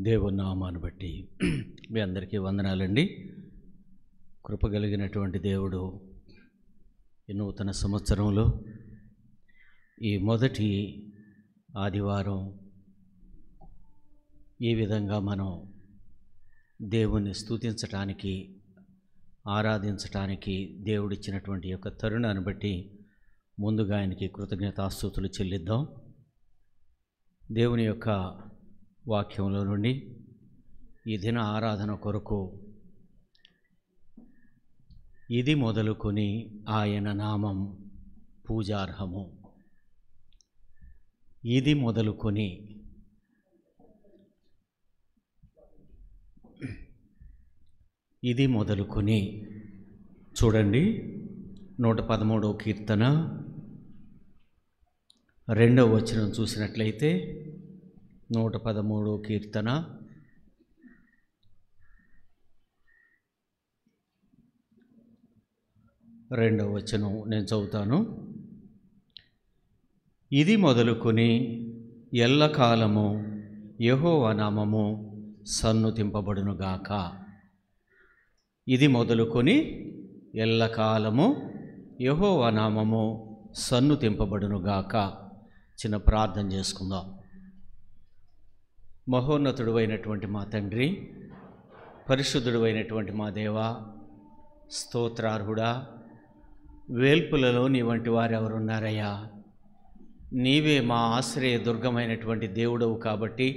దేవుని నామాన్ని బట్టి మీ అందరికీ వందనాలండి. కృప కలిగినటువంటి దేవుడు ఈ నూతన సంవత్సరంలో ఈ మొదటి ఆదివారం ఈ విధంగా మనం దేవుణ్ణి స్తుతించటానికి, ఆరాధించటానికి దేవుడిచ్చినటువంటి యొక్క తరుణాన్ని బట్టి ముందుగా ఆయనకి కృతజ్ఞతాస్తుతులు చెల్లిద్దాం. దేవుని యొక్క వాక్యంలో నుండి ఈ దిన ఆరాధన కొరకు ఇది మొదలుకొని ఆయన నామం పూజార్హము. ఇది మొదలుకొని చూడండి, 113వ కీర్తన 2వ వచనం చూసినట్లయితే 113వ కీర్తన 2వ వచనం నేను చదువుతాను. ఇది మొదలుకొని ఎల్లకాలము యెహోవా నామము సన్నుతింపబడునుగాక. ఇది మొదలుకొని ఎల్లకాలము యెహోవా నామము సన్నుతింపబడునుగాక. చిన్న ప్రార్థన చేసుకుందాం. మహోన్నతుడు అయినటువంటి మా తండ్రి, పరిశుద్ధుడు అయినటువంటి మా దేవా, స్తోత్రార్హుడా, వేల్పులలో నీ వంటి వారు ఎవరున్నారయ్యా? నీవే మా ఆశ్రయ దుర్గమైనటువంటి దేవుడవు కాబట్టి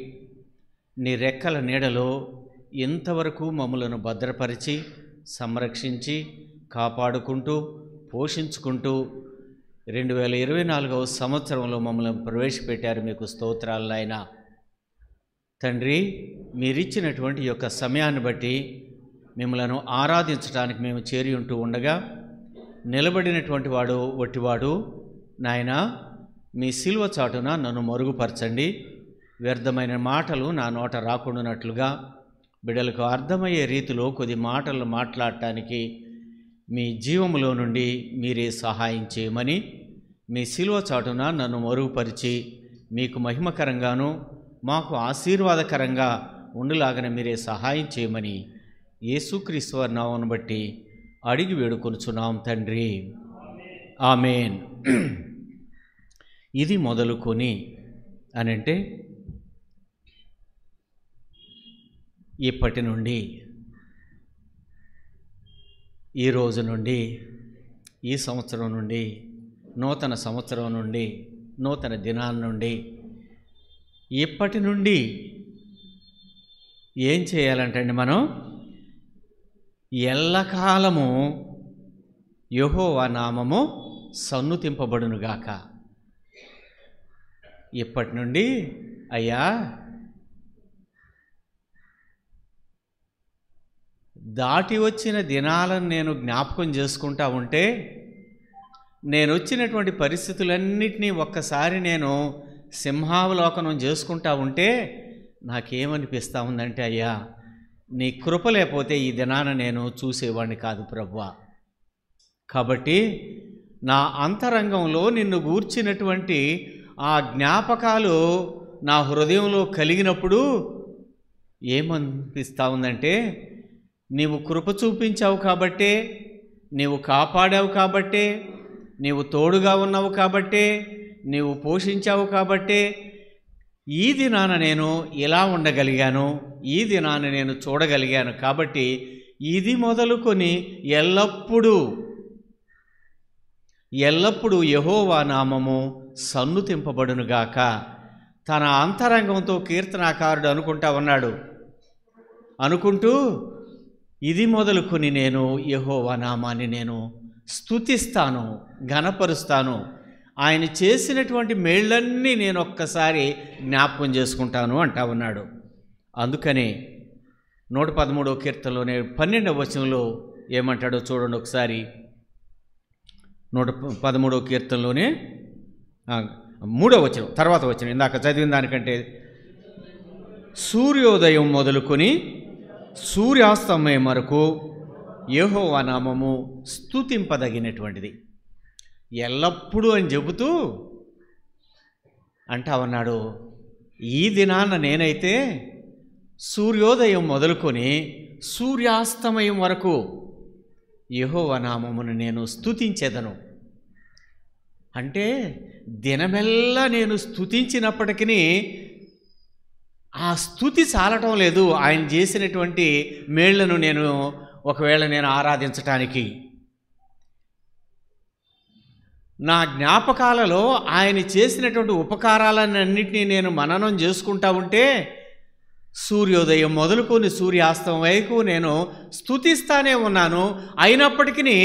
నీ రెక్కల నీడలో ఇంతవరకు మమ్మలను భద్రపరిచి, సంరక్షించి, కాపాడుకుంటూ, పోషించుకుంటూ 2024వ సంవత్సరంలో మమ్మల్ని ప్రవేశపెట్టారు. మీకు స్తోత్రాలు నాయనా. తండ్రి, మీరిచ్చినటువంటి యొక్క సమయాన్ని బట్టి మిమ్మలను ఆరాధించడానికి మేము చేరి ఉంటూ ఉండగా నిలబడినటువంటి వాడు ఒట్టివాడు నాయనా, మీ సిలువ చాటున నన్ను మరుగుపరచండి. వ్యర్థమైన మాటలు నా నోట రాకుండానట్లుగా బిడ్డలకు అర్థమయ్యే రీతిలో కొద్ది మాటలు మాట్లాడటానికి మీ జీవములో నుండి మీరే సహాయం చేయమని, మీ సిలువ చాటున నన్ను మరుగుపరిచి మీకు మహిమకరంగాను మాకు ఆశీర్వాదకరంగా ఉండులాగన మీరే సహాయం చేయమని యేసుక్రీస్తు వారి నామమును బట్టి అడిగి వేడుకొనుచున్నాం తండ్రి, ఆమేన్. ఇది మొదలుకొని అనంటే ఇప్పటి నుండి, ఈ రోజు నుండి, ఈ సంవత్సరం నుండి, నూతన సంవత్సరం నుండి, నూతన దినాల నుండి, ఇప్పటి నుండి ఏం చేయాలంటండి? మనం ఎల్లకాలము యెహోవా నామము సన్నుతింపబడునుగాక. ఇప్పటి నుండి అయ్యా, దాటి వచ్చిన దినాలను నేను జ్ఞాపకం చేసుకుంటా ఉంటే, నేను వచ్చినటువంటి పరిస్థితులన్నిటినీ ఒక్కసారి నేను సింహావలోకనం చేసుకుంటా ఉంటే నాకేమనిపిస్తూ ఉందంటే, అయ్యా నీ కృప లేకపోతే ఈ దినాన నేను చూసేవాడిని కాదు ప్రభువా. కాబట్టి నా అంతరంగంలో నిన్ను గూర్చినటువంటి ఆ జ్ఞాపకాలు నా హృదయంలో కలిగినప్పుడు ఏమనిపిస్తూ ఉందంటే, నీవు కృప చూపించావు కాబట్టే, నీవు కాపాడావు కాబట్టే, నీవు తోడుగా ఉన్నావు కాబట్టే, నీవు పోషించావు కాబట్టే ఈ దినాన నేను ఇలా ఉండగలిగాను, ఈ దినాన నేను చూడగలిగాను. కాబట్టి ఇది మొదలుకొని ఎల్లప్పుడూ యెహోవా నామము సన్నుతింపబడునుగాక. తన అంతరంగంతో కీర్తనాకారుడు అనుకుంటా ఉన్నాడు. అనుకుంటూ ఇది మొదలుకొని నేను యెహోవా నామాన్ని నేను స్తుతిస్తాను, ఘనపరుస్తాను, ఆయన చేసినటువంటి మేళ్ళన్నీ నేను ఒక్కసారి జ్ఞాపకం చేసుకుంటాను అంటా ఉన్నాడు. అందుకనే 113వ కీర్తనలోనే 12వ వచనంలో ఏమంటాడో చూడండి ఒకసారి. 113వ కీర్తనలోనే 3వ వచనం, తర్వాత వచనం, ఇందాక చదివిన దానికంటే, సూర్యోదయం మొదలుకొని సూర్యాస్తమయం వరకు యెహోవా నామము స్తుతింపదగినటువంటిది. ఎల్లప్పుడూ అని చెబుతూ అంటా ఉన్నాడు, ఈ దినాన నేనైతే సూర్యోదయం మొదలుకొని సూర్యాస్తమయం వరకు యెహోవా నామమును నేను స్తుతించెదను. అంటే దినమెల్లా నేను స్తుతించినప్పటికీ ఆ స్తుతి చాలటం లేదు ఆయన చేసినటువంటి మేళ్లను ఒకవేళ నేను ఆరాధించటానికి. నా జ్ఞాపకాలలో ఆయన చేసినటువంటి ఉపకారాలన్నింటినీ నేను మననం చేసుకుంటా ఉంటే సూర్యోదయం మొదలుకొని సూర్యాస్తం వరకు నేను స్తుతిస్తానే ఉన్నాను. అయినప్పటికీ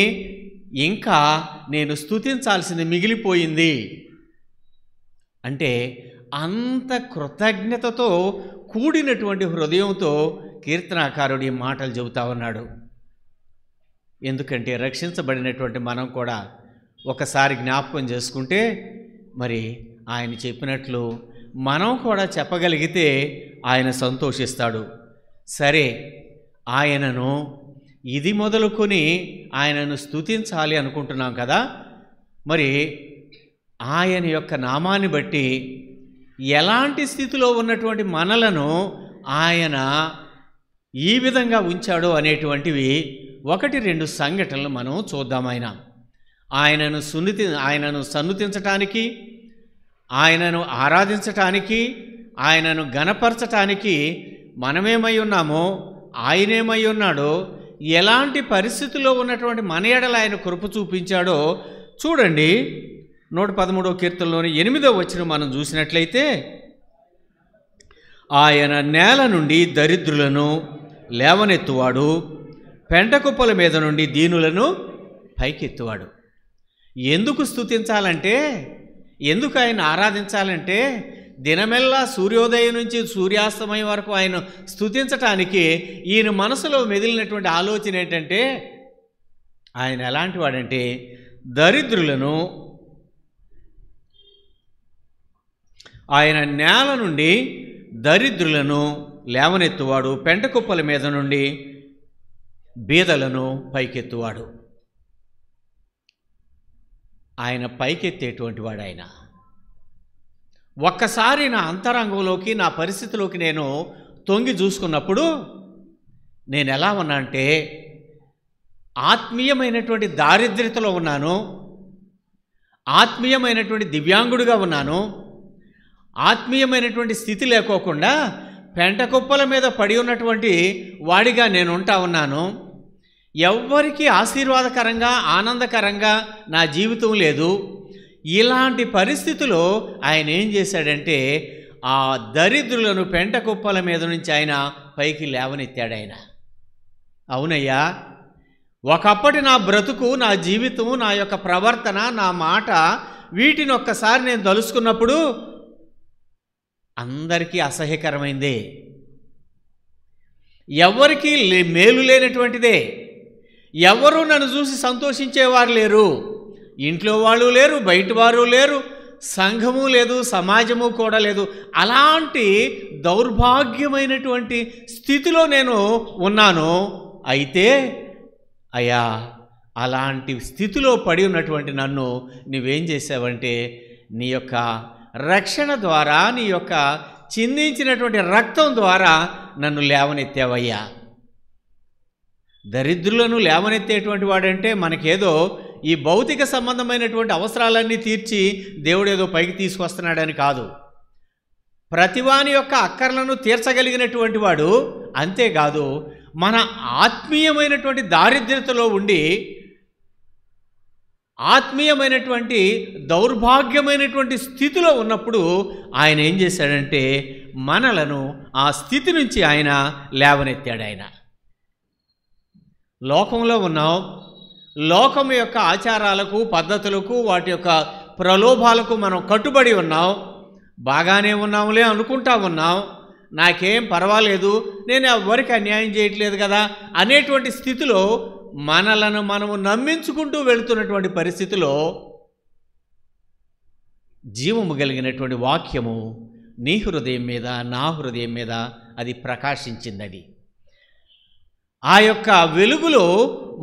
ఇంకా నేను స్తుతించాల్సింది మిగిలిపోయింది. అంటే అంత కృతజ్ఞతతో కూడినటువంటి హృదయంతో కీర్తనాకారుడు ఈ మాటలు చెబుతా ఉన్నాడు. ఎందుకంటే రక్షించబడినటువంటి మనం కూడా ఒకసారి జ్ఞాపకం చేసుకుంటే మరి ఆయన చెప్పినట్లు మనం కూడా చెప్పగలిగితే ఆయన సంతోషిస్తాడు. సరే, ఆయనను ఇది మొదలుకొని ఆయనను స్తుతించాలి అనుకుంటున్నాం కదా, మరి ఆయన యొక్క నామాన్ని బట్టి ఎలాంటి స్థితిలో ఉన్నటువంటి మనలను ఆయన ఈ విధంగా ఉంచాడో అనేటువంటివి 1-2 సంఘటనలు మనం చూద్దాం. ఆయనను సన్నుతించటానికి, ఆయనను ఆరాధించటానికి, ఆయనను గణపరచటానికి మనమేమై ఉన్నామో ఆయనేమై ఉన్నాడో, ఎలాంటి పరిస్థితుల్లో ఉన్నటువంటి మన ఎడల ఆయన కృప చూపించాడో చూడండి. 113వ కీర్తనలోని 8వ వచనం మనం చూసినట్లయితే, ఆయన నేల నుండి దరిద్రులను లేవనెత్తువాడు, పెంటకుప్పల మీద నుండి దీనులను పైకెత్తువాడు. ఎందుకు స్తుతించాలంటే, ఎందుకు ఆయన ఆరాధించాలంటే, దినమెల్లా సూర్యోదయం నుంచి సూర్యాస్తమయం వరకు ఆయన స్తుతించటానికి ఈయన మనసులో మెదిలినటువంటి ఆలోచన ఏంటంటే, ఆయన ఎలాంటి వాడంటే దరిద్రులను, ఆయన నేల నుండి దరిద్రులను లేవనెత్తువాడు, పెంటకుప్పల మీద నుండి బీదలను పైకెత్తువాడు. ఆయన పైకెత్తేటువంటి వాడు. ఆయన ఒక్కసారి నా అంతరంగంలోకి, నా పరిస్థితిలోకి నేను తొంగి చూసుకున్నప్పుడు నేను ఎలా ఉన్నా అంటే, ఆత్మీయమైనటువంటి దారిద్ర్యతలో ఉన్నాను, ఆత్మీయమైనటువంటి దివ్యాంగుడిగా ఉన్నాను, ఆత్మీయమైనటువంటి స్థితి లేకోకుండా పెంటకుప్పల మీద పడి ఉన్నటువంటి వాడిగా నేను ఉంటా ఉన్నాను. ఎవ్వరికీ ఆశీర్వాదకరంగా, ఆనందకరంగా నా జీవితం లేదు. ఇలాంటి పరిస్థితిలో ఆయన ఏం చేశాడంటే, ఆ దరిద్రులను పెంటకుప్పల మీద నుంచి ఆయన పైకి లేవనెత్తాడు. ఆయన అవునయ్యా, ఒకప్పటి నా బ్రతుకు, నా జీవితం, నా యొక్క ప్రవర్తన, నా మాట, వీటిని ఒక్కసారి నేను తలుసుకున్నప్పుడు అందరికీ అసహ్యకరమైందే, ఎవరికీ మేలు లేనటువంటిదే. ఎవరు నన్ను చూసి సంతోషించేవారు లేరు. ఇంట్లో వాళ్ళు లేరు, బయట వారు లేరు, సంఘము లేదు, సమాజము కూడా లేదు. అలాంటి దౌర్భాగ్యమైనటువంటి స్థితిలో నేను ఉన్నాను. అయితే అయ్యా, అలాంటి స్థితిలో పడి ఉన్నటువంటి నన్ను నువ్వేం చేసావంటే, నీ యొక్క రక్షణ ద్వారా, నీ యొక్క చిందించినటువంటి రక్తం ద్వారా నన్ను లేవనెత్తావయ్యా. దరిద్రులను లేవనెత్తేటువంటి వాడంటే మనకేదో ఈ భౌతిక సంబంధమైనటువంటి అవసరాలన్నీ తీర్చి దేవుడేదో పైకి తీసుకొస్తున్నాడని కాదు. ప్రతివాని యొక్క అక్కర్లను తీర్చగలిగినటువంటి వాడు. అంతేకాదు, మన ఆత్మీయమైనటువంటి దారిద్ర్యతలో ఉండి, ఆత్మీయమైనటువంటి దౌర్భాగ్యమైనటువంటి స్థితిలో ఉన్నప్పుడు ఆయన ఏం చేశాడంటే, మనలను ఆ స్థితి నుంచి ఆయన లేవనెత్తాడు. ఆయన లోకంలో ఉన్నాం, లోకం యొక్క ఆచారాలకు, పద్ధతులకు, వాటి యొక్క ప్రలోభాలకు మనం కట్టుబడి ఉన్నాం. బాగానే ఉన్నాములే అనుకుంటా ఉన్నాం, నాకేం పర్వాలేదు, నేను ఎవరికి అన్యాయం చేయట్లేదు కదా అనేటువంటి స్థితిలో మనలను మనము నమ్మించుకుంటూ వెళుతున్నటువంటి పరిస్థితిలో జీవము కలిగినటువంటి వాక్యము నీ హృదయం మీద, నా హృదయం మీద అది ప్రకాశించింది. అది ఆ యొక్క వెలుగులో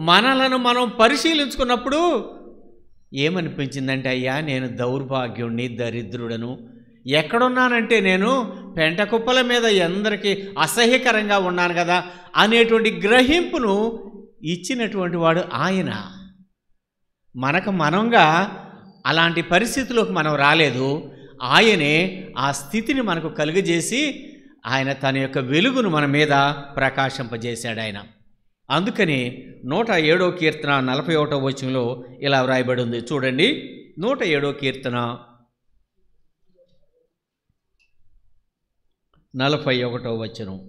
మనలను మనం పరిశీలించుకున్నప్పుడు ఏమనిపించిందంటే, అయ్యా నేను దౌర్భాగ్యుణ్ణి, దరిద్రుడను, ఎక్కడున్నానంటే నేను పెంట కుప్పల మీద ఎందరికీ అసహ్యకరంగా ఉన్నాను కదా అనేటువంటి గ్రహింపును ఇచ్చినటువంటి వాడు ఆయన. మనకు మనంగా అలాంటి పరిస్థితిలోకి మనం రాలేదు. ఆయనే ఆ స్థితిని మనకు కలుగజేసి ఆయన తన యొక్క వెలుగును మన మీద ప్రకాశింపజేశాడు ఆయన. అందుకని 107వ కీర్తన 41వ వచనంలో ఇలా వ్రాయబడి ఉంది. చూడండి, 107వ కీర్తన 41వ వచనం.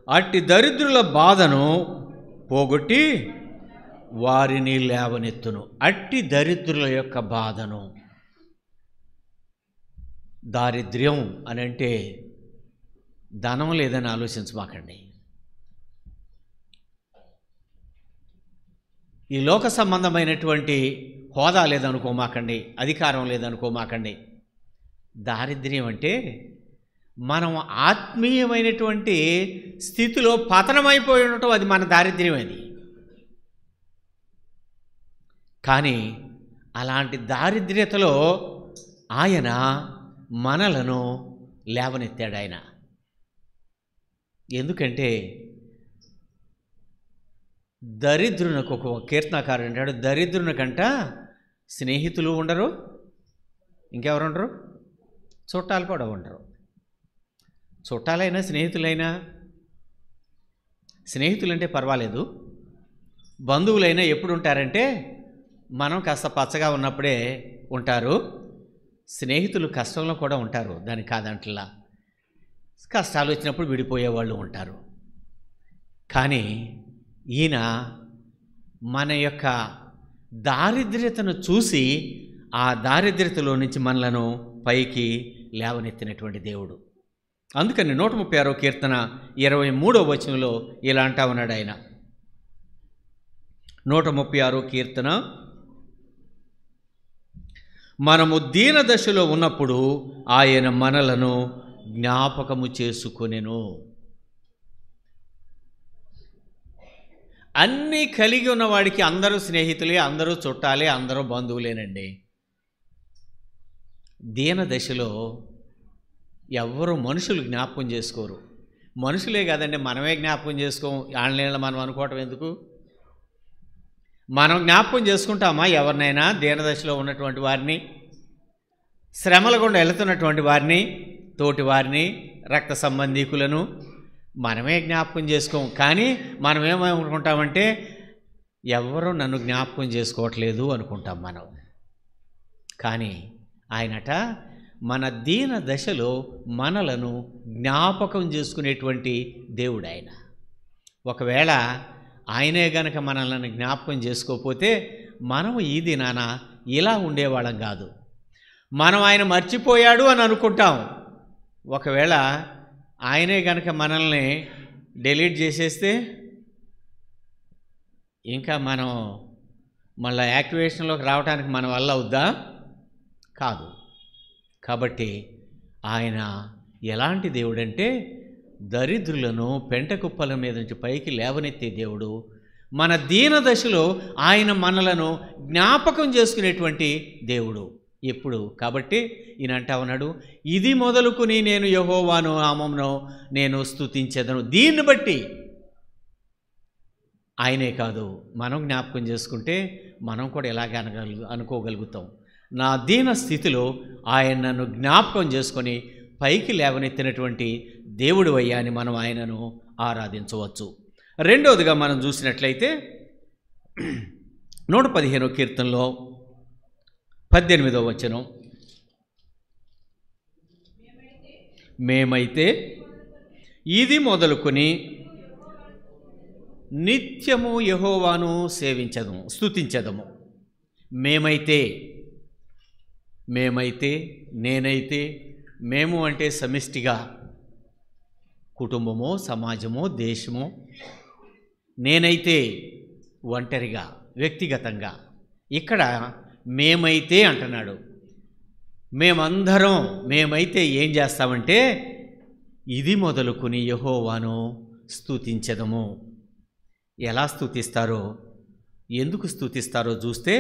అట్టి దరిద్రుల బాధను పోగొట్టి వారిని లేవనెత్తును. అట్టి దరిద్రుల యొక్క బాధను, దారిద్ర్యం అని అంటే ధనం లేదని ఆలోచించమాకండి. ఈ లోక సంబంధమైనటువంటి హోదా లేదనుకోమాకండి, అధికారం లేదనుకోమాకండి. దారిద్ర్యం అంటే మనం ఆత్మీయమైనటువంటి స్థితిలో పతనమైపోయి ఉండటం, అది మన దారిద్ర్యం. అది కానీ అలాంటి దారిద్ర్యతలో ఆయన మనలను లేవనెత్తాడు ఆయన. ఎందుకంటే దరిద్రునకు ఒక కీర్తనకారుడు అంటాడు, దరిద్రునికంట స్నేహితులు ఉండరు, ఇంకెవరు ఉండరు, చుట్టాలు కూడా ఉండరు. చుట్టాలైనా స్నేహితులైనా, స్నేహితులంటే పర్వాలేదు, బంధువులైనా ఎప్పుడు ఉంటారంటే మనం కాస్త పచ్చగా ఉన్నప్పుడే ఉంటారు. స్నేహితులు కష్టంలో కూడా ఉంటారు, దానికి కాదంటలా. కష్టాలు వచ్చినప్పుడు విడిపోయేవాళ్ళు ఉంటారు. కానీ ఈయన మన యొక్క దారిద్ర్యతను చూసి ఆ దారిద్ర్యతలో నుంచి మనలను పైకి లేవనెత్తినటువంటి దేవుడు. అందుకని 136వ కీర్తన 23వ వచనంలో ఇలా అంటా ఉన్నాడు ఆయన. 136వ కీర్తన, మనము దీన దశలో ఉన్నప్పుడు ఆయన మనలను జ్ఞాపకము చేసుకొనెను. అన్నీ కలిగి ఉన్నవాడికి అందరూ స్నేహితులే, అందరూ చుట్టాలే, అందరూ బంధువులేనండి. దీన దశలో ఎవ్వరూ మనుషులు జ్ఞాపకం చేసుకోరు. మనుషులే కాదండి, మనమే జ్ఞాపకం చేసుకోం. ఆన్లైన్లో మనం అనుకోవటం ఎందుకు? మనం జ్ఞాపకం చేసుకుంటామా ఎవరినైనా? దీనదశలో ఉన్నటువంటి వారిని, శ్రమల గుండా వెళుతున్నటువంటి వారిని, తోటి వారిని, రక్త సంబంధీకులను మనమే జ్ఞాపకం చేసుకోం. కానీ మనం ఏమనుకుంటామంటే ఎవరూ నన్ను జ్ఞాపకం చేసుకోవట్లేదు అనుకుంటాం మనం. కానీ ఆయనట మన దీన దశలో మనలను జ్ఞాపకం చేసుకునేటువంటి దేవుడు ఆయన. ఒకవేళ ఆయనే గనక మనల్ని జ్ఞాపకం చేసుకోకపోతే మనం ఈ దినాన ఇలా ఉండేవాళ్ళం కాదు. మనం ఆయన మర్చిపోయాడు అని అనుకుంటాం. ఒకవేళ ఆయనే గనక మనల్ని డిలీట్ చేసేస్తే ఇంకా మనం మళ్ళీ యాక్టివేషన్లోకి రావడానికి మన వల్ల అవుద్దా? కాదు. కాబట్టి ఆయన ఎలాంటి దేవుడంటే దరిద్రులను పెంట కుప్పల మీద నుంచి పైకి లేవనెత్తే దేవుడు. మన దీన దశలో ఆయన మనలను జ్ఞాపకం చేసుకునేటువంటి దేవుడు ఎప్పుడు. కాబట్టి ఈయన అంటా ఉన్నాడు, ఇది మొదలుకుని నేను యెహోవాను నామమును నేను స్తుతించెదను. దీన్ని బట్టి ఆయనే కాదు, మనం జ్ఞాపకం చేసుకుంటే మనం కూడా ఎలాగ అనుకోగలుగుతాం. నా దీన స్థితిలో ఆయన నన్ను జ్ఞాపకం చేసుకొని పైకి లేవనెత్తినటువంటి దేవుడు అయ్యా అని మనం ఆయనను ఆరాధించవచ్చు. రెండవదిగా మనం చూసినట్లయితే 115వ కీర్తనలో 18వ వచనం, మేమైతే ఇది మొదలుకొని నిత్యము యెహోవాను సేవించదము, స్తుతించదము. మేమైతే, నేనైతే, మేము అంటే సమిష్టిగా కుటుంబమో, సమాజమో, దేశమో. నేనైతే ఒంటరిగా, వ్యక్తిగతంగా. ఇక్కడ మేమైతే అంటున్నాడు. మేమైతే ఏం చేస్తామంటే ఇది మొదలుకొని యెహోవాను స్తుతించదము. ఎలా స్తుతిస్తారో, ఎందుకు స్తుతిస్తారో చూస్తే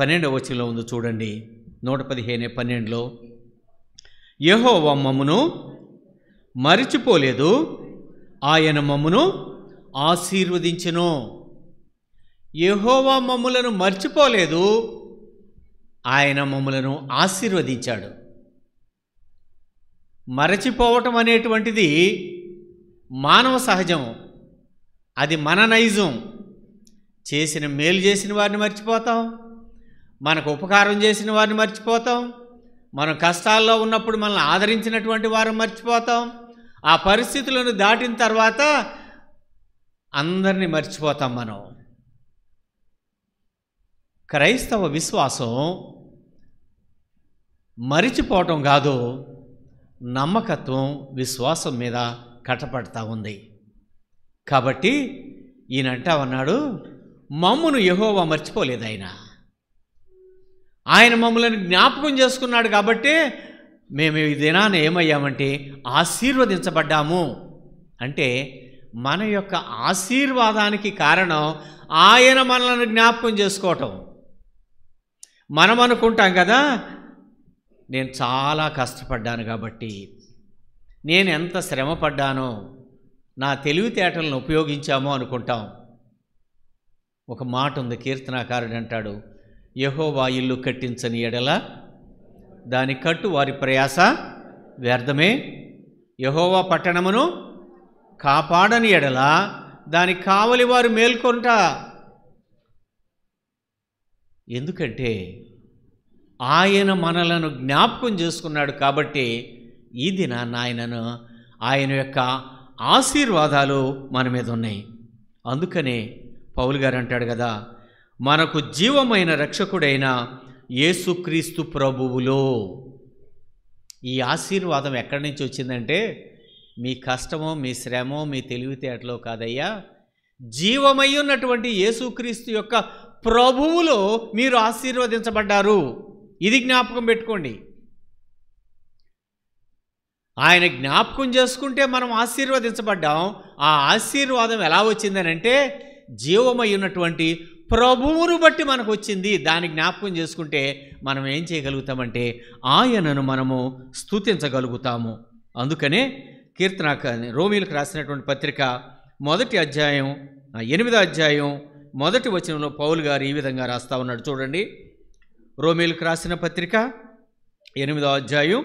12వ వచనంలో ఉంది చూడండి. 115:12 యెహోవా మమ్మును మరిచిపోలేదు, ఆయన మమ్మును ఆశీర్వదించెను. యెహోవా మమ్ములను మర్చిపోలేదు, ఆయన మమ్ములను ఆశీర్వదించాడు. మరచిపోవటం అనేటువంటిది మానవ సహజం, అది మన నైజం. చేసిన మేలు చేసిన వారిని మర్చిపోతాం, మనకు ఉపకారం చేసిన వారిని మర్చిపోతాం, మనం కష్టాల్లో ఉన్నప్పుడు మనల్ని ఆదరించినటువంటి వారిని మర్చిపోతాం. ఆ పరిస్థితులను దాటిన తర్వాత అందరినీ మర్చిపోతాం మనం. క్రైస్తవ విశ్వాసం మరిచిపోవటం కాదు, నమ్మకత్వం విశ్వాసం మీద కట్టపడతా ఉంది. కాబట్టి ఈయనంటా ఉన్నాడు, మమ్మును యెహోవా మర్చిపోలేదు, ఆయన మమ్మల్ని జ్ఞాపకం చేసుకున్నాడు. కాబట్టి మేము ఈ దినాన్ని ఏమయ్యామంటే ఆశీర్వదించబడ్డాము. అంటే మన యొక్క ఆశీర్వాదానికి కారణం ఆయన మనల్ని జ్ఞాపకం చేసుకోవటం. మనం అనుకుంటాం కదా, నేను చాలా కష్టపడ్డాను కాబట్టి, నేను ఎంత శ్రమ పడ్డానో, నా తెలివితేటలను ఉపయోగించామో అనుకుంటాం. ఒక మాట ఉంది, కీర్తనాకారుడు అంటాడు, యెహోవా ఇల్లు కట్టించని ఎడల దాని కట్టు వారి ప్రయాస వ్యర్థమే, యెహోవా పట్టణమును కాపాడని ఎడల దాని కావలి వారు మేల్కొంట. ఎందుకంటే ఆయన మనలను జ్ఞాపకం చేసుకున్నాడు. కాబట్టి ఈ దినాన్న ఆయన యొక్క ఆశీర్వాదాలు మన మీద ఉన్నాయి. అందుకనే పౌలు గారు అంటాడు కదా, మనకు జీవమైన రక్షకుడైన యేసుక్రీస్తు ప్రభువులో. ఈ ఆశీర్వాదం ఎక్కడి నుంచి వచ్చిందంటే మీ కష్టమో, మీ శ్రమో, మీ తెలివితేటలో కాదయ్యా, జీవమై ఉన్నటువంటి యేసుక్రీస్తు యొక్క ప్రభువులో మీరు ఆశీర్వదించబడ్డారు. ఇది జ్ఞాపకం పెట్టుకోండి. ఆయన జ్ఞాపకం చేసుకుంటే మనం ఆశీర్వదించబడ్డాం. ఆ ఆశీర్వాదం ఎలా వచ్చిందనంటే జీవమై ఉన్నటువంటి ప్రభువును బట్టి మనకు వచ్చింది. దాన్ని జ్ఞాపకం చేసుకుంటే మనం ఏం చేయగలుగుతామంటే ఆయనను మనము స్తుతించగలుగుతాము. అందుకనే రోమీలకు రాసినటువంటి పత్రిక 1వ అధ్యాయం 8వ అధ్యాయం 1వ వచనంలో పౌలు గారు ఈ విధంగా రాస్తా ఉన్నాడు చూడండి. రోమీలకు రాసిన పత్రిక 8వ అధ్యాయం,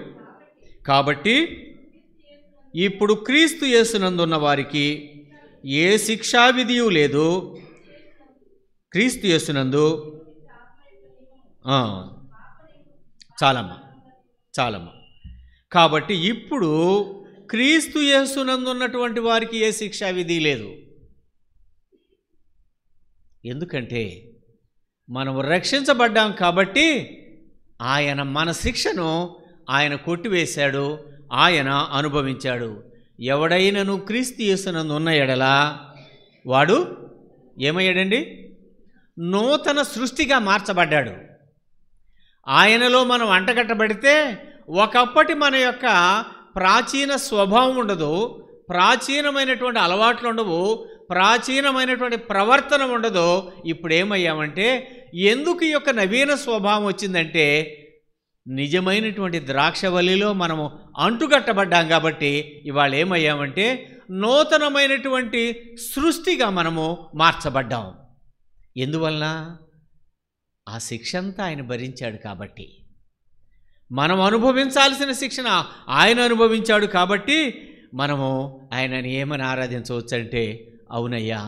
కాబట్టి ఇప్పుడు క్రీస్తు యేసునందున్న వారికి ఏ శిక్షావిధియు లేదు, క్రీస్తు యేసునందు చాలమ్మా. కాబట్టి ఇప్పుడు క్రీస్తు యేసునందు ఉన్నటువంటి వారికి ఏ శిక్షా విధి లేదు. ఎందుకంటే మనము రక్షించబడ్డాం కాబట్టి ఆయన మన శిక్షను ఆయన కొట్టివేశాడు, ఆయన అనుభవించాడు. ఎవడైనను క్రీస్తు యేసునందు ఉన్న ఎడల వాడు ఏమయ్యాడండి? నూతన సృష్టిగా మార్చబడ్డాడు. ఆయనలో మనం అంటగట్టబడితే ఒకప్పటి మన యొక్క ప్రాచీన స్వభావం ఉండదు, ప్రాచీనమైనటువంటి అలవాట్లు ఉండవు, ప్రాచీనమైనటువంటి ప్రవర్తన ఉండదు. ఇప్పుడు ఏమయ్యామంటే ఎందుకు ఈ యొక్క నవీన స్వభావం వచ్చిందంటే నిజమైనటువంటి ద్రాక్షవల్లిలో మనము అంటుగట్టబడ్డాం కాబట్టి ఇవాళ ఏమయ్యామంటే నూతనమైనటువంటి సృష్టిగా మనము మార్చబడ్డాం. ఎందువలన? ఆ శిక్ష అంతా ఆయన భరించాడు కాబట్టి. మనం అనుభవించాల్సిన శిక్షణ ఆయన అనుభవించాడు కాబట్టి మనము ఆయనని ఏమని ఆరాధించవచ్చంటే, అవునయ్యా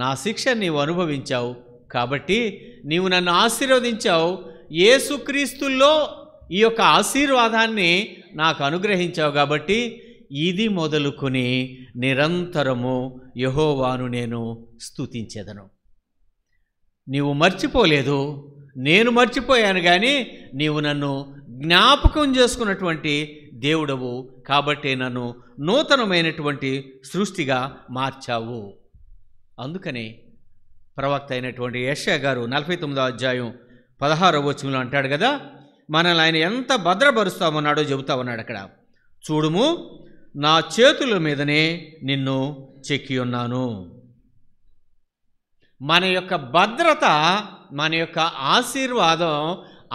నా శిక్ష నీవు అనుభవించావు కాబట్టి నీవు నన్ను ఆశీర్వదించావు, యేసుక్రీస్తుల్లో ఈ యొక్క ఆశీర్వాదాన్ని నాకు అనుగ్రహించావు కాబట్టి ఇది మొదలుకొని నిరంతరము యెహోవాను నేను స్తుతించెదను. నీవు మర్చిపోలేదు, నేను మర్చిపోయాను, కానీ నీవు నన్ను జ్ఞాపకం చేసుకున్నటువంటి దేవుడవు కాబట్టి నన్ను నూతనమైనటువంటి సృష్టిగా మార్చావు. అందుకనే ప్రవక్త అయినటువంటి యెషయా గారు 49వ అధ్యాయం 16వ వచనంలో అంటాడు కదా, మనల్ని ఆయన ఎంత భద్రపరుస్తామన్నాడో చెబుతా ఉన్నాడు అక్కడ. చూడుము, నా చేతుల మీదనే నిన్ను చెక్కి ఉన్నాను. మన యొక్క భద్రత, మన యొక్క ఆశీర్వాదం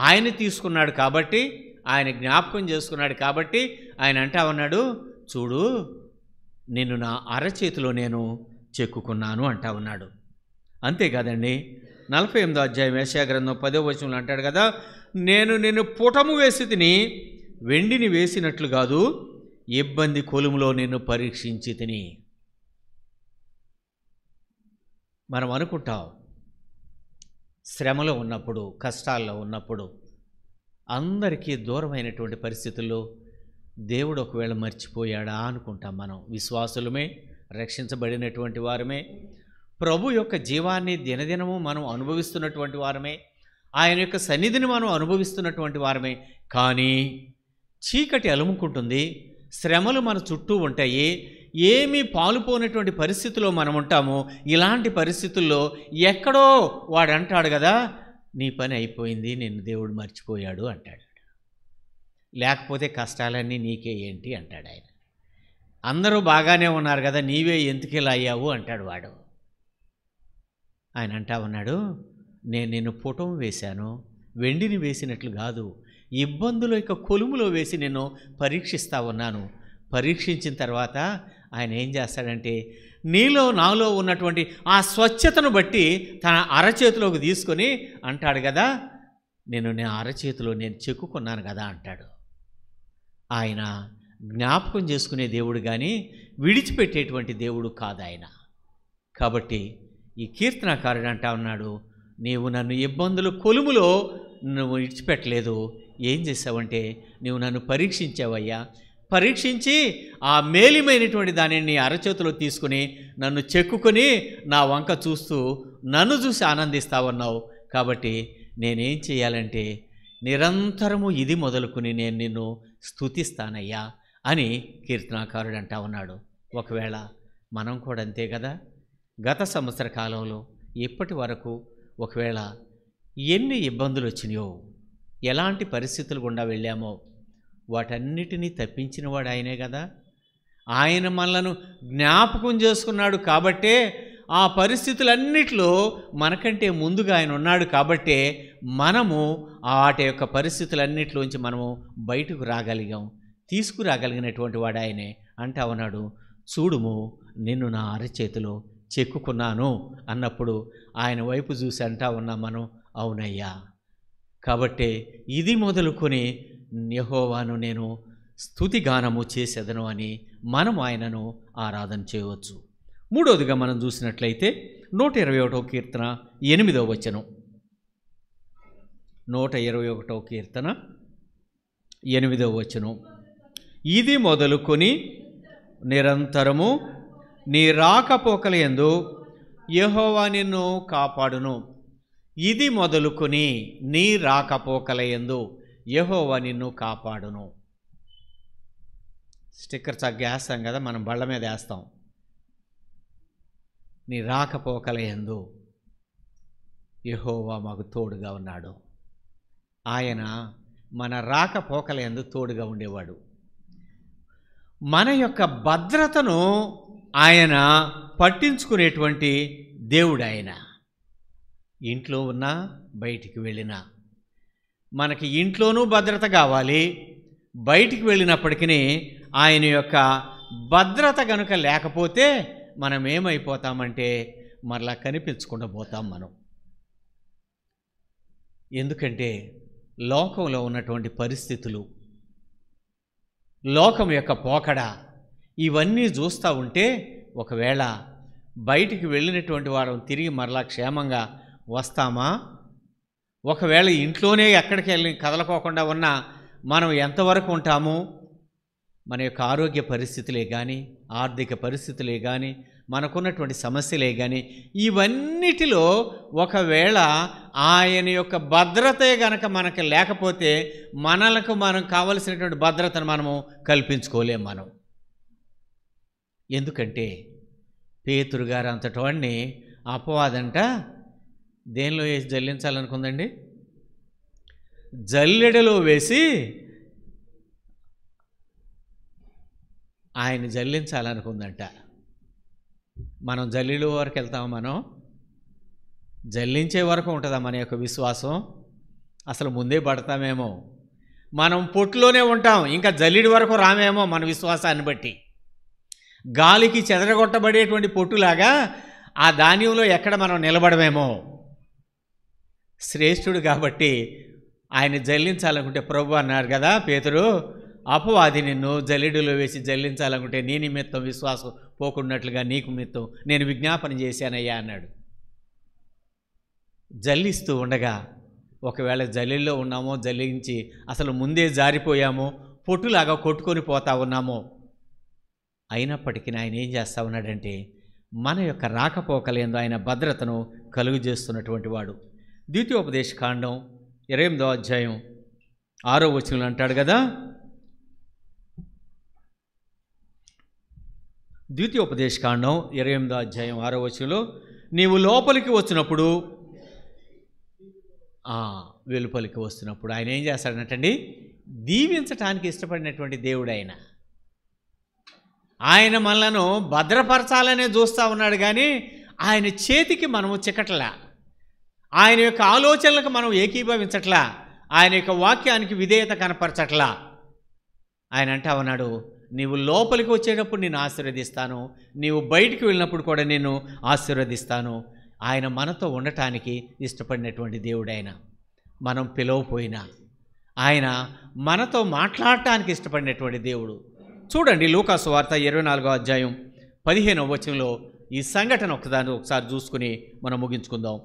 ఆయన తీసుకున్నాడు కాబట్టి, ఆయన జ్ఞాపకం చేసుకున్నాడు కాబట్టి ఆయన అంటా ఉన్నాడు, చూడు నిన్ను నా అరచేతిలో నేను చెక్కుకున్నాను అంటా ఉన్నాడు. అంతేకాదండి, 48వ అధ్యాయం యెషయా గ్రంథం 10వ వచనంలో అంటాడు కదా, నేను నిన్ను పుటము వేసి తిని వెండిని వేసినట్లు కాదు, ఇబ్బంది కొలుములో నిన్ను పరీక్షించి తిని. మనం అనుకుంటాం శ్రమలో ఉన్నప్పుడు, కష్టాల్లో ఉన్నప్పుడు, అందరికీ దూరమైనటువంటి పరిస్థితుల్లో దేవుడు ఒకవేళ మర్చిపోయాడా అనుకుంటాం. మనం విశ్వాసులమే, రక్షించబడినటువంటి వారమే, ప్రభు యొక్క జీవాన్ని దినదినము మనం అనుభవిస్తున్నటువంటి వారమే, ఆయన యొక్క సన్నిధిని మనం అనుభవిస్తున్నటువంటి వారమే. కానీ చీకటి అలుముకుంటుంది, శ్రమలు మన చుట్టూ ఉంటాయి, ఏమీ పాలుపోనటువంటి పరిస్థితిలో మనం ఉంటాము. ఇలాంటి పరిస్థితుల్లో ఎక్కడో వాడు అంటాడు కదా, నీ పని అయిపోయింది, నిన్ను దేవుడు మర్చిపోయాడు అంటాడు. లేకపోతే కష్టాలన్నీ నీకే ఏంటి అంటాడు ఆయన. అందరూ బాగానే ఉన్నారు కదా, నీవే ఎందుకు ఇలా అయ్యావు అంటాడు వాడు. ఆయన అంటా ఉన్నాడు, నేను నిన్ను పుటం వేశాను, వెండిని వేసినట్లు కాదు, ఇబ్బందుల యొక్క కొలుములో వేసి నిన్ను పరీక్షిస్తూ ఉన్నాను. పరీక్షించిన తర్వాత ఆయన ఏం చేస్తాడంటే, నీలో నాలో ఉన్నటువంటి ఆ స్వచ్ఛతను బట్టి తన అరచేతిలోకి తీసుకొని అంటాడు కదా, నేను నా అరచేతిలో నేను చెక్కుకున్నాను కదా అంటాడు. ఆయన జ్ఞాపకం చేసుకునే దేవుడు కానీ విడిచిపెట్టేటువంటి దేవుడు కాదు ఆయన. కాబట్టి ఈ కీర్తనాకారుడు అంటా ఉన్నాడు, నీవు నన్ను ఇబ్బందుల కొలుములో నువ్వు విడిచిపెట్టలేదు, ఏం చేసావంటే నువ్వు నన్ను పరీక్షించావయ్యా, పరీక్షించి ఆ మేలిమైనటువంటి దానిని నీ అరచేతిలో తీసుకుని నన్ను చెక్కుకొని నా వంక చూస్తూ నన్ను చూసి ఆనందిస్తా ఉన్నావు. కాబట్టి నేనేం చేయాలంటే నిరంతరము ఇది మొదలుకొని నేను నిన్ను స్తుతిస్తానయ్యా అని కీర్తనాకారుడు అంటా ఉన్నాడు. ఒకవేళ మనం కూడా అంతే కదా, గత సంవత్సర కాలంలో ఇప్పటి వరకు ఒకవేళ ఎన్ని ఇబ్బందులు వచ్చినాయో, ఎలాంటి పరిస్థితులు గుండా వెళ్ళామో వాటన్నిటినీ తప్పించిన వాడు ఆయనే కదా. ఆయన మనలను జ్ఞాపకం చేసుకున్నాడు కాబట్టే ఆ పరిస్థితులన్నిటిలో మనకంటే ముందుగా ఆయన ఉన్నాడు కాబట్టే మనము వాటి యొక్క పరిస్థితులన్నిటిలోంచి మనము బయటకు రాగలిగాం, తీసుకురాగలిగినటువంటి వాడు ఆయనే. అంటా ఉన్నాడు, చూడుము నిన్ను నా అరచేతిలో చెక్కుకున్నాను అన్నప్పుడు ఆయన వైపు చూసి అంటా ఉన్నాం మనం, అవునయ్యా. కాబట్టి ఇది మొదలుకొని యెహోవాను నేను స్తుతిగానము చేసేదను అని మనం ఆయనను ఆరాధన చేయవచ్చు. మూడవదిగా మనం చూసినట్లయితే 121వ కీర్తన 8వ వచనం. 121వ కీర్తన 8వ వచనం. ఇది మొదలుకొని నిరంతరము నీ రాకపోకలయందు యెహోవా నిన్ను కాపాడును. ఇది మొదలుకొని నీ రాకపోకలయందు యెహోవా నిన్ను కాపాడును. స్టిక్కర్ చక్కగా వేస్తాం కదా, మనం బళ్ళ మీద వేస్తాం. నీ రాకపోకలయందు యెహోవా మాకు తోడుగా ఉన్నాడు. ఆయన మన రాకపోకలయందు తోడుగా ఉండేవాడు. మన యొక్క భద్రతను ఆయన పట్టించుకునేటువంటి దేవుడు ఆయన. ఇంట్లో ఉన్నా బయటికి వెళ్ళినా మనకి ఇంట్లోనూ భద్రత కావాలి, బయటికి వెళ్ళినప్పటికీ ఆయన యొక్క భద్రత కనుక లేకపోతే మనం ఏమైపోతామంటే మరలా కనిపించకుండా పోతాం మనం. ఎందుకంటే లోకంలో ఉన్నటువంటి పరిస్థితులు, లోకం యొక్క పోకడ, ఇవన్నీ చూస్తూ ఉంటే ఒకవేళ బయటికి వెళ్ళినటువంటి వారం తిరిగి మరలా క్షేమంగా వస్తామా? ఒకవేళ ఇంట్లోనే ఎక్కడికి వెళ్ళి కదలకోకుండా ఉన్నా మనం ఎంతవరకు ఉంటాము? మన యొక్క ఆరోగ్య పరిస్థితులే కానీ, ఆర్థిక పరిస్థితులే కానీ, మనకున్నటువంటి సమస్యలే కానీ, ఇవన్నిటిలో ఒకవేళ ఆయన యొక్క భద్రతే గనక మనకు లేకపోతే మనకు మనం కావలసినటువంటి భద్రతను మనము కల్పించుకోలేం మనం. ఎందుకంటే పేతురు గారు అంతటి వాడిని అపవాదంట దేనిలో వేసి జల్లించాలనుకుందండి? జల్లెడలో వేసి ఆయన జల్లించాలనుకుందంట. మనం జల్లిలో వరకు వెళ్తాము, మనం జల్లించే వరకు ఉంటుందా మన యొక్క విశ్వాసం? అసలు ముందే పడతామేమో, మనం పొట్టులోనే ఉంటాం, ఇంకా జల్లిడి వరకు రామేమో మన విశ్వాసాన్ని బట్టి. గాలికి చెదరగొట్టబడేటువంటి పొట్టులాగా ఆ ధాన్యంలో ఎక్కడ మనం నిలబడమేమో. శ్రేష్ఠుడు కాబట్టి ఆయన జల్లించాలనుకుంటే, ప్రభు అన్నారు కదా పేతురు, అపవాది నిన్ను జల్లిడిలో వేసి జల్లించాలనుకుంటే నీ నిమిత్తం విశ్వాసం పోకున్నట్లుగా నీకు నిమిత్తం నేను విజ్ఞాపన చేశానయ్యా అన్నాడు. జల్లిస్తూ ఉండగా ఒకవేళ జల్లిలో ఉన్నామో, జల్లించి అసలు ముందే జారిపోయామో, పొట్టులాగా కొట్టుకొని పోతా ఉన్నామో, అయినప్పటికీ ఆయన ఏం చేస్తూ ఉన్నాడంటే మన యొక్క రాకపోకలేందో ఆయన భద్రతను కలుగు చేస్తున్నటువంటి వాడు. ద్వితీయోపదేశకాండం 28వ అధ్యాయం 6వ వచనంలో అంటాడు కదా, ద్వితీయోపదేశకాండం 28వ అధ్యాయం 6వ వచనంలో, నీవు లోపలికి వచ్చినప్పుడు వెలుపలికి వస్తున్నప్పుడు ఆయన ఏం చేస్తాడంటండి, దీవించటానికి ఇష్టపడినటువంటి దేవుడు ఆయన. ఆయన మనలను భద్రపరచాలనే చూస్తూ ఉన్నాడు, కానీ ఆయన చేతికి మనము చిక్కట్లా, ఆయన యొక్క ఆలోచనలకు మనం ఏకీభవించట్లా, ఆయన యొక్క వాక్యానికి విధేయత కనపరచట్లా. ఆయన అంటా ఉన్నాడు, నీవు లోపలికి వచ్చేటప్పుడు నేను ఆశీర్వదిస్తాను, నీవు బయటికి వెళ్ళినప్పుడు కూడా నేను ఆశీర్వదిస్తాను. ఆయన మనతో ఉండటానికి ఇష్టపడినటువంటి దేవుడు ఆయన. మనం పిలవపోయినా ఆయన మనతో మాట్లాడటానికి ఇష్టపడినటువంటి దేవుడు. చూడండి లూకాసు వార్త 24వ అధ్యాయం 15వ వచనంలో ఈ సంఘటన ఒకసారి చూసుకుని మనం ముగించుకుందాం.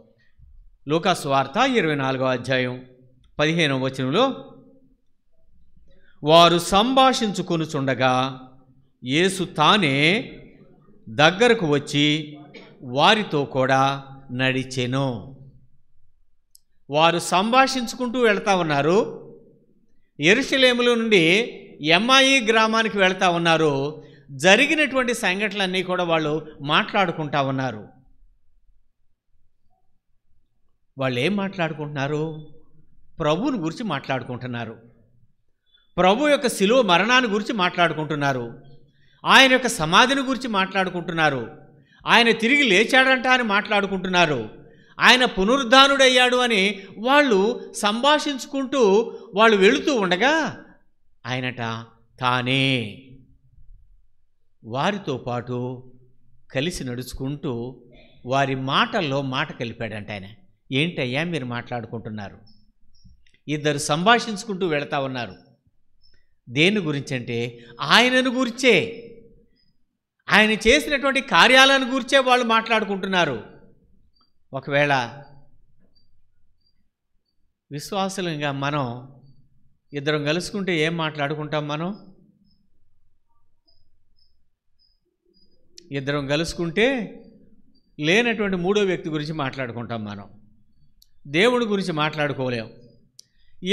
లూకాసు వార్త 24వ అధ్యాయం 15వ వచనంలో, వారు సంభాషించుకొనుచుండగా యేసు తానే దగ్గరకు వచ్చి వారితో కూడా నడిచెను. వారు సంభాషించుకుంటూ వెళ్తూ ఉన్నారు. యెరూషలేములో నుండి ఎమ్మాయి గ్రామానికి వెళ్తూ ఉన్నారు. జరిగినటువంటి సంఘటనలన్నీ కూడా వాళ్ళు మాట్లాడుకుంటా ఉన్నారు. వాళ్ళు ఏం మాట్లాడుకుంటున్నారు? ప్రభువుని గురించి మాట్లాడుకుంటున్నారు. ప్రభు యొక్క శిలువ మరణాన్ని గురించి మాట్లాడుకుంటున్నారు. ఆయన యొక్క సమాధిని గురించి మాట్లాడుకుంటున్నారు. ఆయన తిరిగి లేచాడంట అని మాట్లాడుకుంటున్నారు. ఆయన పునరుద్ధానుడయ్యాడు అని వాళ్ళు సంభాషించుకుంటూ వాళ్ళు వెళుతూ ఉండగా ఆయనట తానే వారితో పాటు కలిసి నడుచుకుంటూ వారి మాటల్లో మాట కలిపాడంట. ఆయన ఏంటయ్యా మీరు మాట్లాడుకుంటున్నారు? ఇద్దరు సంభాషించుకుంటూ వెళతా ఉన్నారు. దేని గురించి అంటే ఆయనను గురించే, ఆయన చేసినటువంటి కార్యాలను గురించే వాళ్ళు మాట్లాడుకుంటున్నారు. ఒకవేళ విశ్వాసులంగా మనం ఇద్దరం కలుసుకుంటే ఏం మాట్లాడుకుంటాం? మనం ఇద్దరం కలుసుకుంటే లేనటువంటి మూడో వ్యక్తి గురించి మాట్లాడుకుంటాం. మనం దేవుడి గురించి మాట్లాడుకోలేం.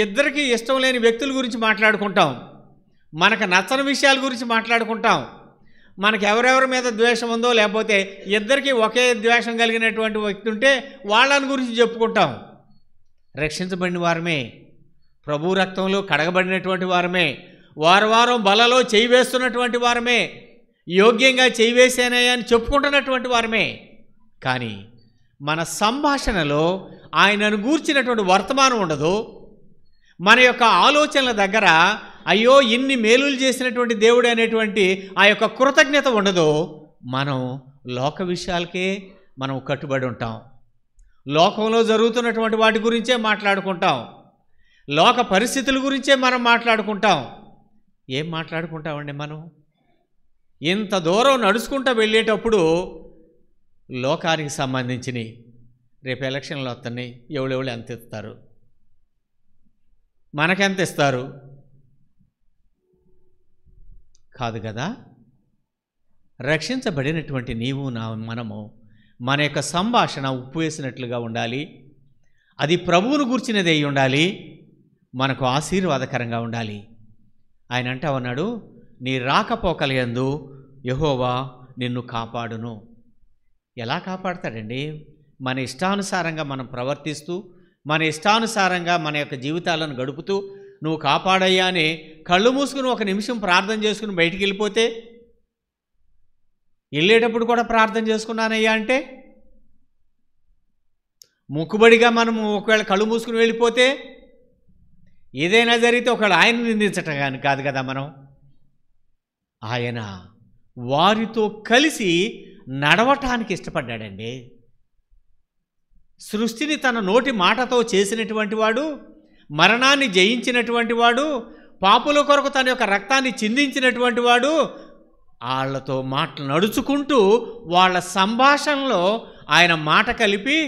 ఇద్దరికి ఇష్టం లేని వ్యక్తుల గురించి మాట్లాడుకుంటాం. మనకు నచ్చని విషయాల గురించి మాట్లాడుకుంటాం. మనకు ఎవరెవరి మీద ద్వేషం ఉందో, లేకపోతే ఇద్దరికి ఒకే ద్వేషం కలిగినటువంటి వ్యక్తి ఉంటే వాళ్ళని గురించి చెప్పుకుంటాం. రక్షించబడిన వారమే, ప్రభు రక్తంలో కడగబడినటువంటి వారమే, వారం బలలో చేయి వేస్తున్నటువంటి వారమే, యోగ్యంగా చేయి వేసానయ్యా అని చెప్పుకుంటున్నటువంటి వారమే. కానీ మన సంభాషణలో ఆయనను గూర్చినటువంటి వర్తమానం ఉండదు. మన యొక్క ఆలోచనల దగ్గర అయ్యో ఇన్ని మేలులు చేసినటువంటి దేవుడు అనేటువంటి ఆ యొక్క కృతజ్ఞత ఉండదు. మనం లోక విషయాలకే మనం కట్టుబడి ఉంటాం. లోకంలో జరుగుతున్నటువంటి వాటి గురించే మాట్లాడుకుంటాం. లోక పరిస్థితుల గురించే మనం మాట్లాడుకుంటాం. ఏం మాట్లాడుకుంటామండి మనం? ఇంత దూరం నడుచుకుంటూ వెళ్ళేటప్పుడు లోకానికి సంబంధించినవి, రేపు ఎలక్షన్లు వస్తున్నాయి, ఎవడెవడు ఎంత ఇస్తారు, మనకెంత ఇస్తారు కాదు కదా. రక్షించబడినటువంటి నీవు మనము మన యొక్క సంభాషణ ఉప్పు వేసినట్లుగా ఉండాలి. అది ప్రభువును గూర్చినది అయి ఉండాలి. మనకు ఆశీర్వాదకరంగా ఉండాలి. ఆయన అంటా ఉన్నాడు, నీ రాకపోకలయందు యెహోవా నిన్ను కాపాడును. ఎలా కాపాడతాడండి? మన ఇష్టానుసారంగా మనం ప్రవర్తిస్తూ, మన ఇష్టానుసారంగా మన యొక్క జీవితాలను గడుపుతూ, నువ్వు కాపాడయ్యా అని కళ్ళు మూసుకుని ఒక నిమిషం ప్రార్థన చేసుకుని బయటికి వెళ్ళిపోతే, వెళ్ళేటప్పుడు కూడా ప్రార్థన చేసుకున్నానయ్యా అంటే, మొక్కుబడిగా మనం ఒకవేళ కళ్ళు మూసుకుని వెళ్ళిపోతే ఏదైనా జరిగితే ఒకవేళ ఆయన నిందించటం కానీ కాదు కదా మనం. ఆయన వారితో కలిసి నడవటానికి ఇష్టపడ్డాడండి. సృష్టిని తన నోటి మాటతో చేసినటువంటి వాడు, మరణాన్ని జయించినటువంటి వాడు, పాపుల కొరకు తన యొక్క రక్తాన్ని చిందించినటువంటి వాడు, వాళ్ళతో మాటలు నడుచుకుంటూ వాళ్ళ సంభాషణలో ఆయన మాట కలిపి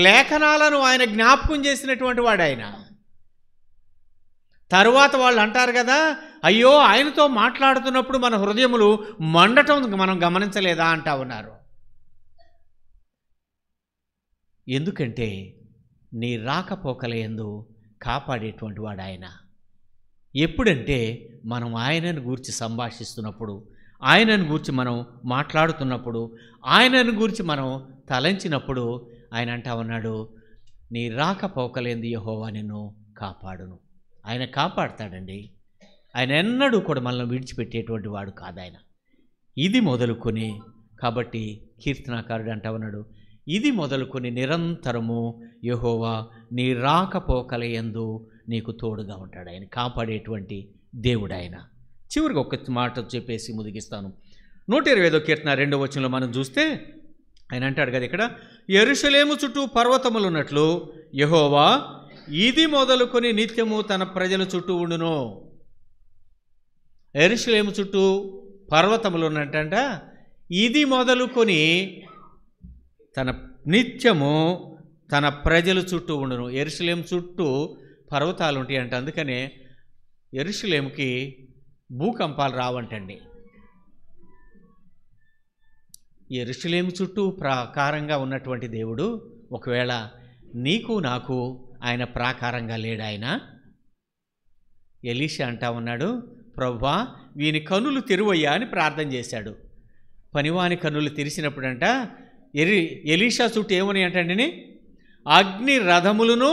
లేఖనాలను ఆయన జ్ఞాపకం చేసినటువంటి వాడు ఆయన. తరువాత వాళ్ళు అంటారు కదా, అయ్యో ఆయనతో మాట్లాడుతున్నప్పుడు మన హృదయములు మండటం మనం గమనించలేదా అంటా ఉన్నారు. ఎందుకంటే నీ రాకపోకలయందు కాపాడేటువంటి వాడు ఆయన. ఎప్పుడంటే మనం ఆయనను గూర్చి సంభాషిస్తున్నప్పుడు, ఆయనను గూర్చి మనం మాట్లాడుతున్నప్పుడు, ఆయనను గూర్చి మనం తలంచినప్పుడు ఆయన అంటా ఉన్నాడు, నీ రాకపోకలేంది యెహోవా నిన్ను కాపాడును. ఆయన కాపాడతాడండి. ఆయన ఎన్నడూ కూడా మనల్ని విడిచిపెట్టేటువంటి వాడు కాదు ఆయన. ఇది మొదలుకొని, కాబట్టి కీర్తనాకారుడు అంటా ఉన్నాడు, ఇది మొదలుకొని నిరంతరము యెహోవా నీ రాకపోకలయందు నీకు తోడుగా ఉంటాడు. ఆయన కాపాడేటువంటి దేవుడు ఆయన. చివరికి ఒక మాట చెప్పేసి ముగిస్తాను. 125వ కీర్తన 2వ వచనంలో మనం చూస్తే ఆయన అంటాడు కదా ఇక్కడ, యెరూషలేము చుట్టూ పర్వతములు ఉన్నట్లు యెహోవా ఇది మొదలుకొని నిత్యము తన ప్రజల చుట్టూ ఉండును. యెరూషలేము చుట్టూ పర్వతములు ఉన్నట్టంట, ఇది మొదలుకొని తన నిత్యము తన ప్రజల చుట్టూ ఉండును. యెరూషలేము చుట్టూ పర్వతాలు ఉంటాయంట. అందుకనే యెరూషలేముకి భూకంపాలు రావంటండి. యెరూషలేము చుట్టూ ప్రాకారంగా ఉన్నటువంటి దేవుడు ఒకవేళ నీకు నాకు ఆయన ప్రాకారంగా లేడు. ఆయన ఎలీషా అంటా ఉన్నాడు, ప్రభువా వీని కన్నులు తెరువయ్యా అని ప్రార్థన చేశాడు. పనివాని కన్నులు తెరిచినప్పుడంట ఎలీషా చుట్టూ ఏమని అంటండి, అగ్ని రథములను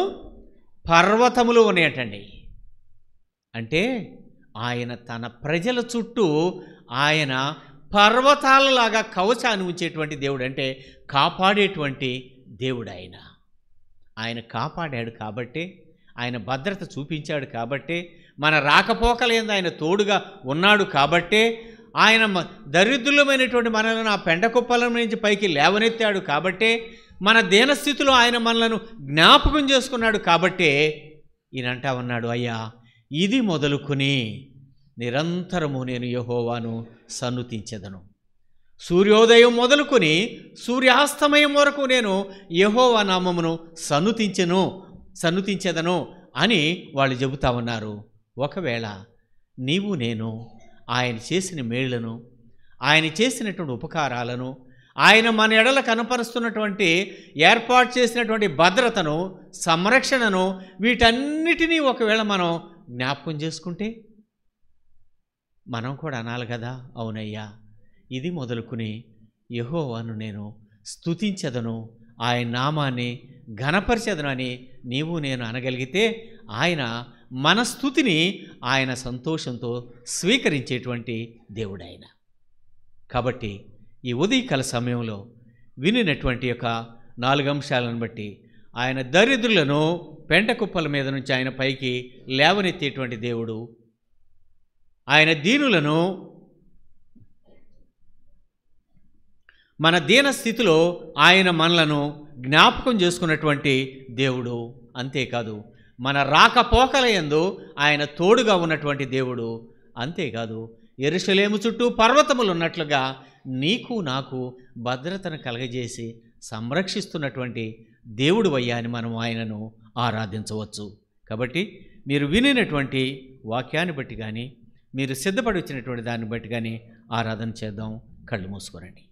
పర్వతములు ఉన్నాయటండి. అంటే ఆయన తన ప్రజల చుట్టూ ఆయన పర్వతాలలాగా కవచాన్ని ఉంచేటువంటి దేవుడు, అంటే కాపాడేటువంటి దేవుడు ఆయన. ఆయన కాపాడాడు కాబట్టి, ఆయన భద్రత చూపించాడు కాబట్టి, మన రాకపోకలేందు ఆయన తోడుగా ఉన్నాడు కాబట్టే, ఆయన దరిద్రులమైనటువంటి మనలను ఆ పెండకుప్పల నుంచి పైకి లేవనెత్తాడు కాబట్టే, మన దీనస్థితిలో ఆయన మనలను జ్ఞాపకం చేసుకున్నాడు కాబట్టే ఈయన అంటా ఉన్నాడు, అయ్యా ఇది మొదలుకొని నిరంతరము నేను యెహోవాను సన్నుతించెదను. సూర్యోదయం మొదలుకొని సూర్యాస్తమయం వరకు నేను యెహోవా నామమును సన్నుతించెదను అని వాళ్ళు చెబుతా ఉన్నారు. ఒకవేళ నీవు నేను ఆయన చేసిన మేళ్లను, ఆయన చేసినటువంటి ఉపకారాలను, ఆయన మన ఎడల కనపరుస్తున్నటువంటి ఏర్పాటు చేసినటువంటి భద్రతను, సంరక్షణను, వీటన్నిటినీ ఒకవేళ మనం జ్ఞాపకం చేసుకుంటే మనం కూడా అనాలి కదా, అవునయ్యా ఇది మొదలుకుని యెహోవాను నేను స్తుతించెదను, ఆయన నామాన్ని ఘనపరిచెదను అని నీవు నేను అనగలిగితే ఆయన మన స్తుతిని ఆయన సంతోషంతో స్వీకరించేటువంటి దేవుడు ఆయన. కాబట్టి ఈ ఉదయకాల సమయంలో వినినటువంటి యొక్క 4 అంశాలను బట్టి ఆయన దరిద్రులను పెంటకుప్పల మీద నుంచి ఆయన పైకి లేవనెత్తేటువంటి దేవుడు, ఆయన దీనులను మన దీన స్థితిలో ఆయన మనలను జ్ఞాపకం చేసుకున్నటువంటి దేవుడు, అంతేకాదు మన రాకపోకలయందు ఆయన తోడుగా ఉన్నటువంటి దేవుడు, అంతేకాదు యెరూషలేము చుట్టూ పర్వతములు ఉన్నట్లుగా నీకు నాకు భద్రతను కలగజేసి సంరక్షిస్తున్నటువంటి దేవుడు అయ్యా అని మనం ఆయనను ఆరాధించవచ్చు. కాబట్టి మీరు వినినటువంటి వాక్యాన్ని బట్టి కానీ, మీరు సిద్ధపడి వచ్చినటువంటి దాన్ని బట్టి కానీ ఆరాధన చేద్దాం. కళ్ళు మూసుకోరండి.